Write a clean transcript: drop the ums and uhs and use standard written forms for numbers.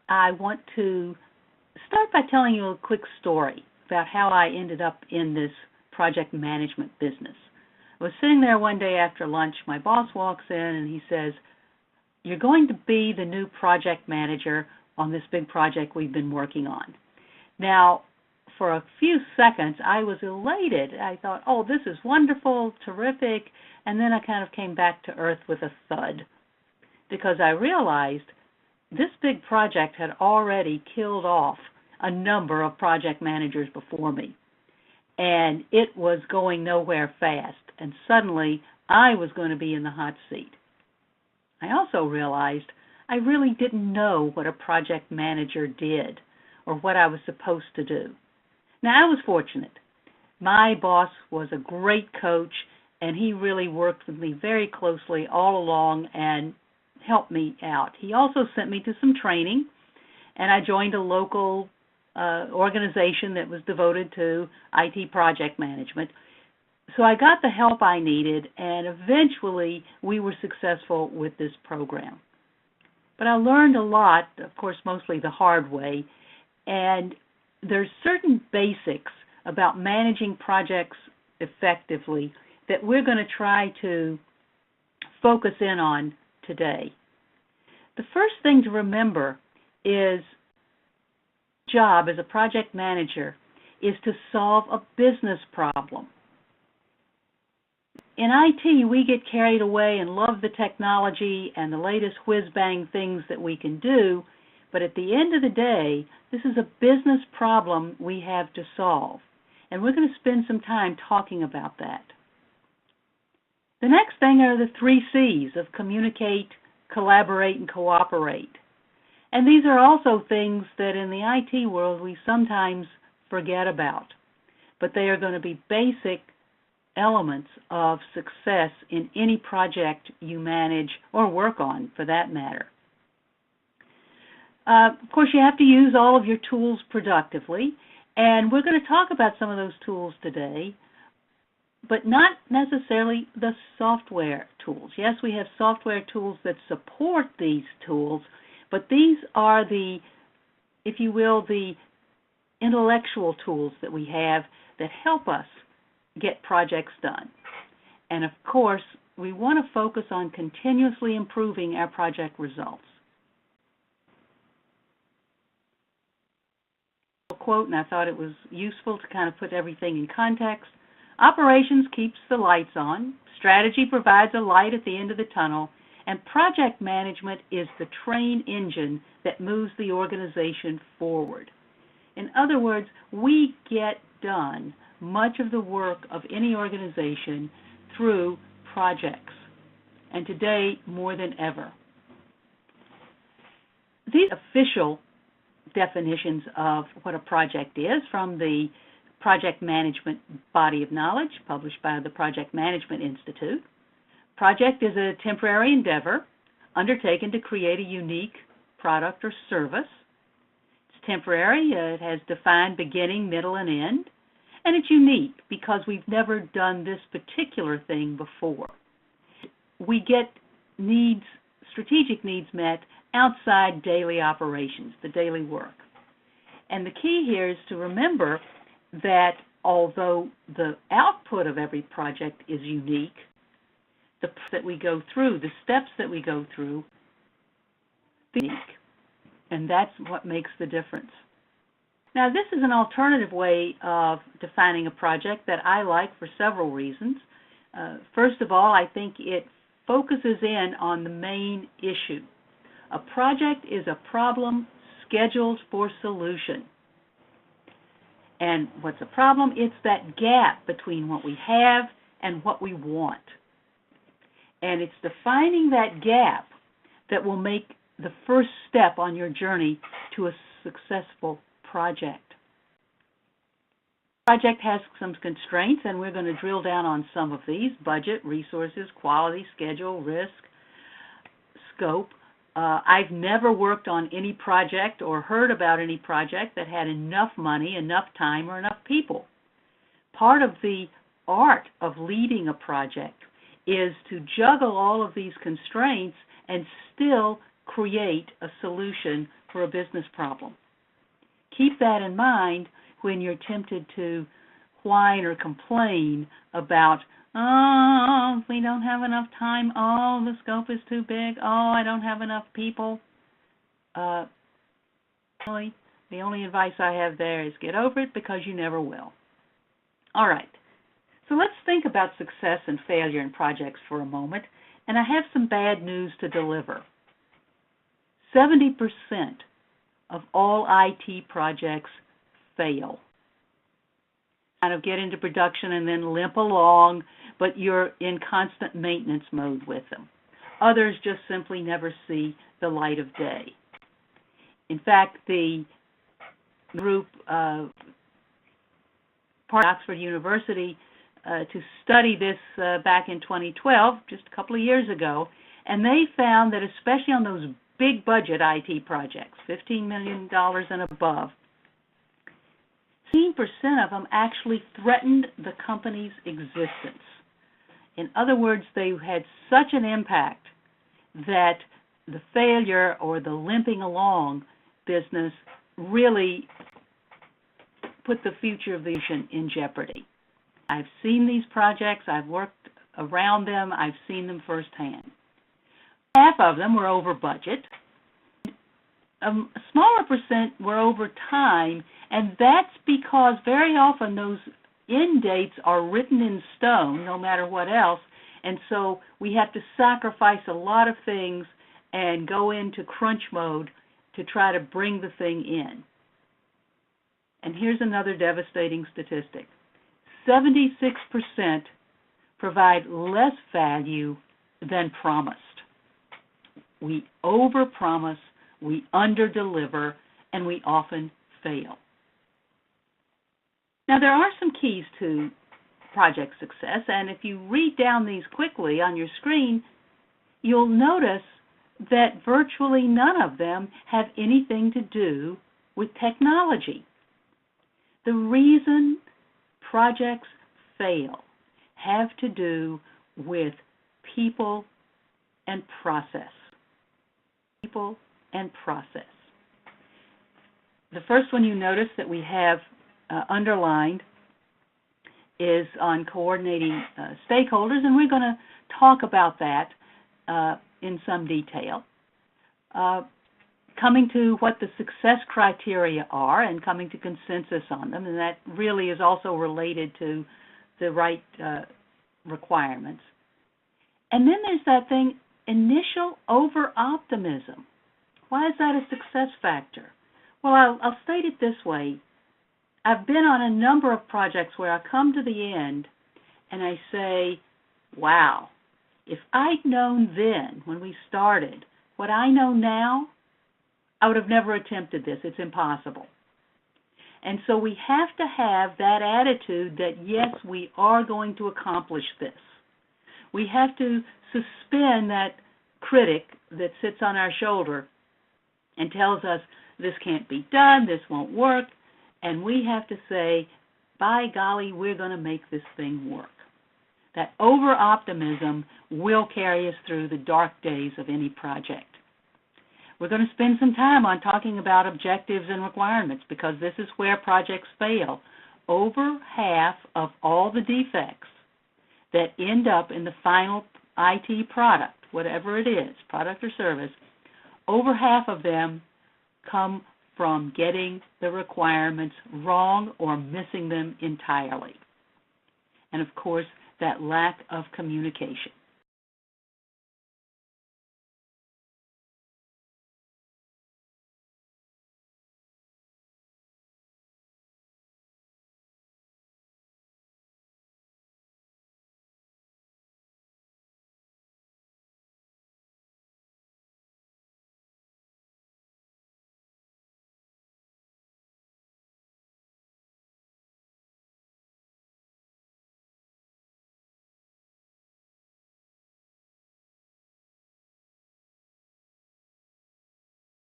I want to start by telling you a quick story about how I ended up in this project management business. I was sitting there one day after lunch. My boss walks in and he says, "You're going to be the new project manager on this big project we've been working on." Now, for a few seconds, I was elated. I thought, oh, this is wonderful, terrific, and then I kind of came back to earth with a thud because I realized this big project had already killed off a number of project managers before me, and it was going nowhere fast, and suddenly I was going to be in the hot seat. I also realized I really didn't know what a project manager did or what I was supposed to do. Now, I was fortunate. My boss was a great coach, and he really worked with me very closely all along and helped me out. He also sent me to some training, and I joined a local organization that was devoted to IT project management. So I got the help I needed, and eventually we were successful with this program. But I learned a lot, of course, mostly the hard way, and there's certain basics about managing projects effectively that we're going to try to focus in on today. The first thing to remember is job as a project manager is to solve a business problem. In IT, we get carried away and love the technology and the latest whiz-bang things that we can do, but at the end of the day, this is a business problem we have to solve, and we're going to spend some time talking about that. The next thing are the 3 C's of communicate, collaborate, and cooperate. And these are also things that in the IT world we sometimes forget about, but they are going to be basic elements of success in any project you manage or work on, for that matter. Of course, you have to use all of your tools productively, and we're going to talk about some of those tools today, but not necessarily the software tools. Yes, we have software tools that support these tools, but these are the, if you will, the intellectual tools that we have that help us get projects done. And of course, we want to focus on continuously improving our project results. Quote, and I thought it was useful to kind of put everything in context. Operations keeps the lights on, strategy provides a light at the end of the tunnel, and project management is the train engine that moves the organization forward. In other words, we get done much of the work of any organization through projects, and today more than ever. These official definitions of what a project is from the Project Management Body of Knowledge published by the Project Management Institute. Project is a temporary endeavor undertaken to create a unique product or service. It's temporary, it has defined beginning, middle, and end, and it's unique because we've never done this particular thing before. We get needs, strategic needs met outside daily operations, the daily work. And the key here is to remember that although the output of every project is unique, the steps that we go through, are unique. And that's what makes the difference. Now, this is an alternative way of defining a project that I like for several reasons. First of all, I think it focuses in on the main issue. A project is a problem scheduled for solution. And what's a problem? It's that gap between what we have and what we want. And it's defining that gap that will make the first step on your journey to a successful project. The project has some constraints, and we're going to drill down on some of these: budget, resources, quality, schedule, risk, scope. I've never worked on any project or heard about any project that had enough money, enough time, or enough people. Part of the art of leading a project is to juggle all of these constraints and still create a solution for a business problem. Keep that in mind when you're tempted to whine or complain about, oh, we don't have enough time, oh, the scope is too big, oh, I don't have enough people. Really, the only advice I have there is get over it, because you never will. All right, so let's think about success and failure in projects for a moment, and I have some bad news to deliver. 70% of all IT projects fail. Kind of get into production and then limp along, but you're in constant maintenance mode with them. Others just simply never see the light of day. In fact, the group part of Oxford University to study this back in 2012, just a couple of years ago, and they found that especially on those big budget IT projects, $15 million and above, 15% of them actually threatened the company's existence. In other words, they had such an impact that the failure or the limping along business really put the future of the nation in jeopardy. I've seen these projects, I've worked around them, I've seen them firsthand. Half of them were over budget. A smaller percent were over time, and that's because very often those end dates are written in stone, no matter what else, and so we have to sacrifice a lot of things and go into crunch mode to try to bring the thing in. And here's another devastating statistic. 76% provide less value than promised. We overpromise, we underdeliver, and we often fail. Now, there are some keys to project success, and if you read down these quickly on your screen, you'll notice that virtually none of them have anything to do with technology. The reason projects fail have to do with people and process. People and process. The first one you notice that we have underlined is on coordinating stakeholders, and we're going to talk about that in some detail. Coming to what the success criteria are and coming to consensus on them, and that really is also related to the right requirements. And then there's that thing, initial over-optimism. Why is that a success factor? Well, I'll state it this way. I've been on a number of projects where I come to the end and I say, wow, if I'd known then when we started what I know now, I would have never attempted this. It's impossible. And so we have to have that attitude that, yes, we are going to accomplish this. We have to suspend that critic that sits on our shoulder and tells us this can't be done, this won't work, and we have to say, by golly, we're going to make this thing work. That over-optimism will carry us through the dark days of any project. We're going to spend some time on talking about objectives and requirements because this is where projects fail. Over half of all the defects that end up in the final IT product, whatever it is, product or service, over half of them come from getting the requirements wrong or missing them entirely. And of course, that lack of communication.